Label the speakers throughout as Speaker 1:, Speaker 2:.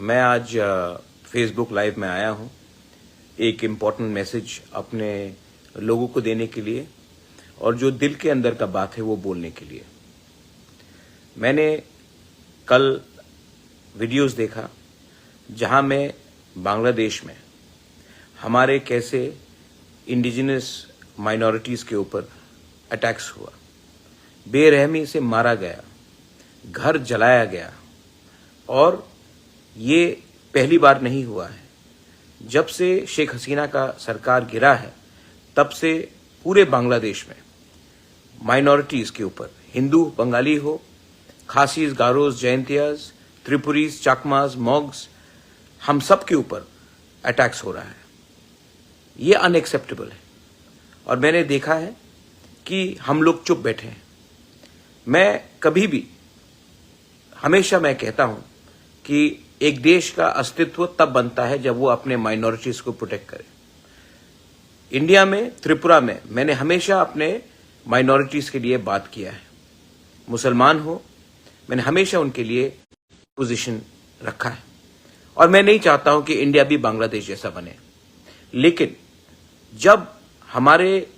Speaker 1: मैं आज Facebook live में आया हूं एक इम्पॉर्टेंट मैसेज अपने लोगों को देने के लिए और जो दिल के अंदर का बात है वो बोलने के लिए। मैंने कल वीडियोस देखा जहां मैं बांग्लादेश में हमारे कैसे इंडिजिनस माइनॉरिटीज़ के ऊपर अटैक्स हुआ, बेरहमी से मारा गया, घर जलाया गया। और ये पहली बार नहीं हुआ है। जब से शेख हसीना का सरकार गिरा है तब से पूरे बांग्लादेश में माइनॉरिटीज़ के ऊपर, हिंदू बंगाली हो, खासीज, गारोज, जयंतियाज, त्रिपुरीज, चाकमाज, मॉग्स, हम सब के ऊपर अटैक्स हो रहा है। ये अनएक्सेप्टेबल है और मैंने देखा है कि हम लोग चुप बैठे हैं। मैं कभी भी हमेशा मैं कहता हूं कि एक देश का अस्तित्व तब बनता है जब वो अपने माइनॉरिटीज को प्रोटेक्ट करे। इंडिया में, त्रिपुरा में मैंने हमेशा अपने माइनॉरिटीज के लिए बात किया है। मुसलमान हो, मैंने हमेशा उनके लिए पोजीशन रखा है और मैं नहीं चाहता हूं कि इंडिया भी बांग्लादेश जैसा बने। लेकिन जब हमारे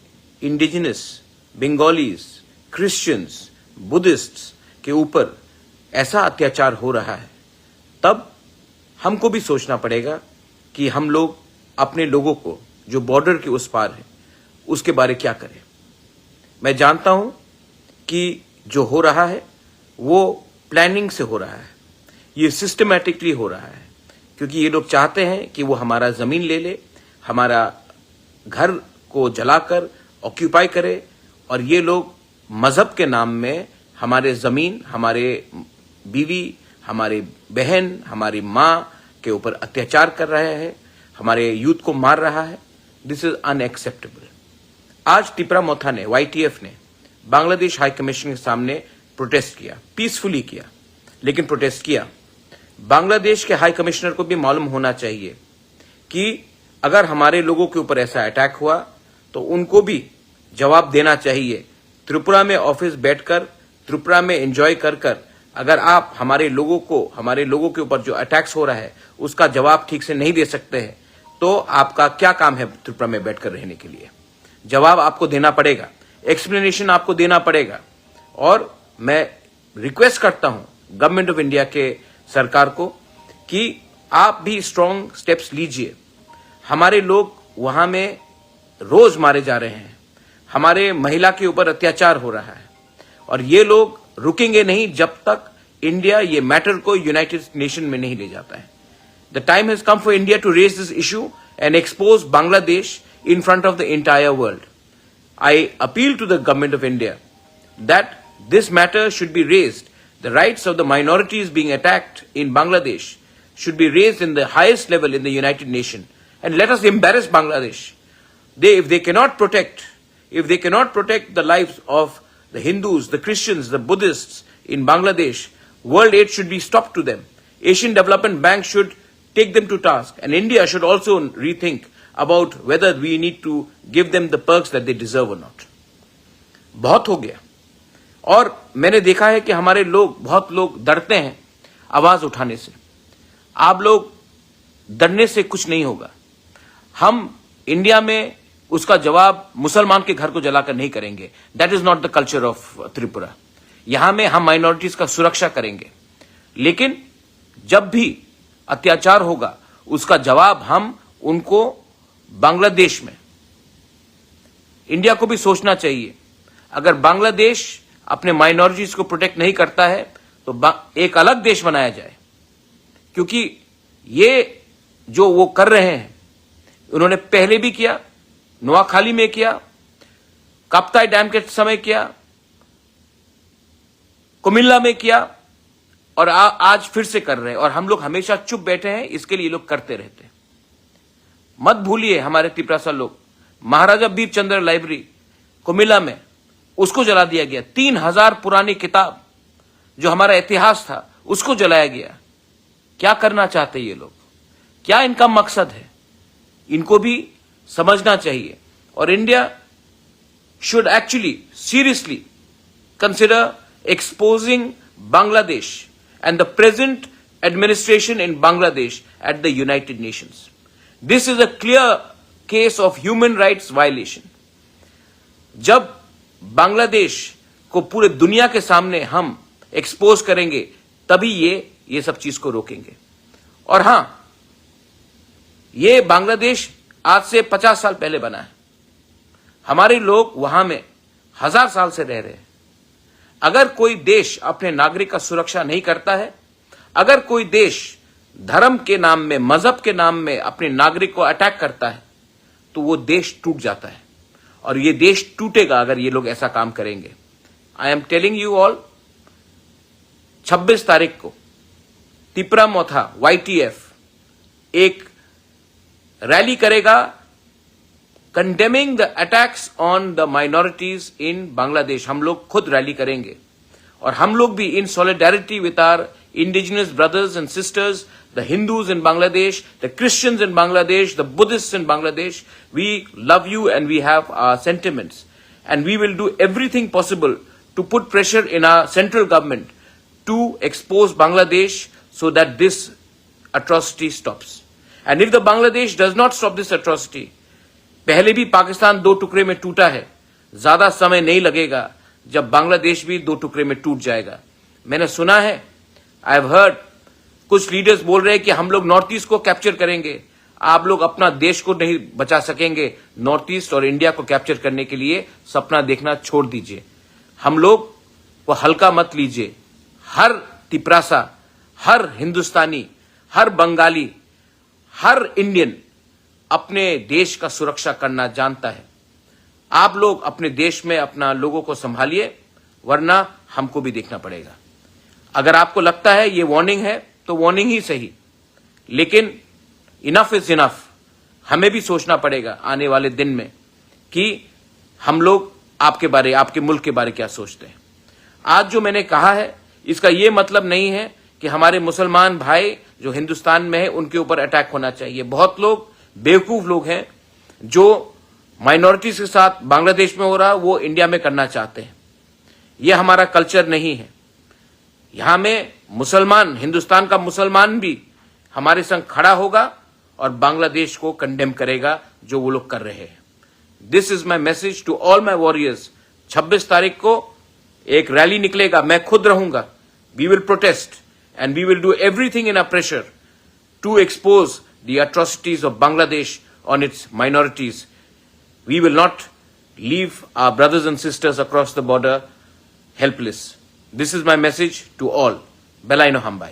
Speaker 1: इंडिजिनस बंगालीज, क्रिश्चियंस, बुद्धिस्ट्स के ऊपर ऐसा अत्याचार हो रहा है तब हमको भी सोचना पड़ेगा कि हम लोग अपने लोगों को जो बॉर्डर के उस पार है उसके बारे क्या करें। मैं जानता हूं कि जो हो रहा है वो प्लानिंग से हो रहा है, ये सिस्टमैटिकली हो रहा है, क्योंकि ये लोग चाहते हैं कि वो हमारा जमीन ले ले, हमारा घर को जलाकर ऑक्यूपाई करे और ये लोग मजहब के नाम में हमारे जमीन, हमारे बीवी, हमारे बहन, हमारी माँ के ऊपर अत्याचार कर रहा है, हमारे यूथ को मार रहा है। This is unacceptable. आज टिपरा-मोथा ने, YTF ने बांग्लादेश हाई कमीशन के सामने प्रोटेस्ट किया, पीसफुली किया, लेकिन प्रोटेस्ट किया। बांग्लादेश के हाई कमिश्नर को भी मालूम होना चाहिए कि अगर हमारे लोगों के ऊपर ऐसा अटैक हुआ तो उनको भी जवाब देना चाहिए। त्रिपुरा में ऑफिस बैठकर, त्रिपुरा में एंजॉय कर अगर आप हमारे लोगों के ऊपर जो अटैक्स हो रहा है उसका जवाब ठीक से नहीं दे सकते हैं तो आपका क्या काम है त्रिपुरा में बैठकर रहने के लिए? जवाब आपको देना पड़ेगा, एक्सप्लेनेशन आपको देना पड़ेगा। और मैं रिक्वेस्ट करता हूं गवर्नमेंट ऑफ इंडिया के सरकार को कि आप भी स्ट्रांग स्टेप्स लीजिए। हमारे लोग वहां में रोज मारे जा रहे हैं, हमारे महिला के ऊपर अत्याचार हो रहा है और ये लोग रुकेंगे नहीं जब तक इंडिया ये मैटर को यूनाइटेड नेशन में नहीं ले जाता है। The time has come for India to raise this issue and expose Bangladesh in front of the entire world. I appeal to the government of India that this matter should be raised. The rights of the minorities being attacked in Bangladesh should be raised in the highest level in the United Nations. And let us embarrass Bangladesh. If they cannot protect the lives of the Hindus, the Christians, the Buddhists in Bangladesh, world aid should be stopped to them. Asian Development Bank should take them to task. And India should also rethink about whether we need to give them the perks that they deserve or not. बहुत हो गया। और मैंने देखा है कि हमारे लोग, बहुत लोग डरते हैं आवाज उठाने से। आप लोग डरने से कुछ नहीं होगा। हम इंडिया में उसका जवाब मुसलमान के घर को जलाकर नहीं करेंगे। That is not the culture of Tripura. यहां में हम माइनॉरिटीज का सुरक्षा करेंगे, लेकिन जब भी अत्याचार होगा उसका जवाब हम उनको बांग्लादेश में, इंडिया को भी सोचना चाहिए। अगर बांग्लादेश अपने माइनॉरिटीज को प्रोटेक्ट नहीं करता है तो एक अलग देश बनाया जाए, क्योंकि ये जो वो कर रहे हैं उन्होंने पहले भी किया, नोआखाली में किया, काप्ताई डैम के समय किया, कुमिल्ला में किया और आज फिर से कर रहे हैं। और हम लोग हमेशा चुप बैठे हैं, इसके लिए लोग करते रहते हैं। मत भूलिए हमारे त्रिपुरा लोग, महाराजा बीरचंद्र लाइब्रेरी कुमिल्ला में उसको जला दिया गया। 3000 पुरानी किताब जो हमारा इतिहास था उसको जलाया गया। क्या करना चाहते ये लोग? क्या इनका मकसद है? इनको भी समझना चाहिए। और India should actually seriously consider exposing Bangladesh and the present administration in Bangladesh at the United Nations. This is a clear case of human rights violation. जब बांग्लादेश को पूरे दुनिया के सामने हम एक्सपोज करेंगे तभी ये सब चीज को रोकेंगे। और हां, ये बांग्लादेश आज से 50 साल पहले बना है। हमारे लोग वहां में 1000 साल से रह रहे हैं। अगर कोई देश अपने नागरिक का सुरक्षा नहीं करता है, अगर कोई देश धर्म के नाम में, मजहब के नाम में अपने नागरिक को अटैक करता है, तो वो देश टूट जाता है। और ये देश टूटेगा अगर ये लोग ऐसा काम करेंगे। I am telling you all, 26 तारीख को तिपरामोथा YTF एक रैली करेगा condemning the attacks on the minorities in Bangladesh. हम लोग खुद रैली करेंगे और हम लोग भी in solidarity with our indigenous brothers and sisters, the Hindus in Bangladesh, the Christians in Bangladesh, the Buddhists in Bangladesh. We love you and we have our sentiments. And we will do everything possible to put pressure in our central government to expose Bangladesh so that this atrocity stops. And if the Bangladesh does not stop this atrocity, पहले भी पाकिस्तान 2 टुकड़े में टूटा है, ज्यादा समय नहीं लगेगा जब बांग्लादेश भी 2 टुकड़े में टूट जाएगा। मैंने सुना है, आई हैव हर्ड, कुछ लीडर्स बोल रहे हैं कि हम लोग नॉर्थ ईस्ट को कैप्चर करेंगे। आप लोग अपना देश को नहीं बचा सकेंगे। नॉर्थ ईस्ट और इंडिया को कैप्चर करने के लिए सपना देखना छोड़ दीजिए। हम लोग को हल्का मत लीजिए। हर तिपरासा, हर हिंदुस्तानी, हर बंगाली, हर इंडियन अपने देश का सुरक्षा करना जानता है। आप लोग अपने देश में अपना लोगों को संभालिए, वरना हमको भी देखना पड़ेगा। अगर आपको लगता है ये वार्निंग है तो वार्निंग ही सही, लेकिन इनफ इज इनफ। हमें भी सोचना पड़ेगा आने वाले दिन में कि हम लोग आपके बारे, आपके मुल्क के बारे क्या सोचते हैं। आज जो मैंने कहा है इसका ये मतलब नहीं है कि हमारे मुसलमान भाई जो हिंदुस्तान में है उनके ऊपर अटैक होना चाहिए। बहुत लोग बेवकूफ लोग हैं जो माइनॉरिटीज के साथ बांग्लादेश में हो रहा वो इंडिया में करना चाहते हैं। ये हमारा कल्चर नहीं है। यहां में मुसलमान, हिंदुस्तान का मुसलमान भी हमारे संग खड़ा होगा और बांग्लादेश को कंडेम करेगा जो वो लोग कर रहे हैं। This is my message to all my warriors. 26 तारीख को एक रैली निकलेगा, मैं खुद रहूंगा। We will protest and we will do everything in a pressure to expose the atrocities of Bangladesh on its minorities. We will not leave our brothers and sisters across the border helpless. This is my message to all. Belaino Hambai.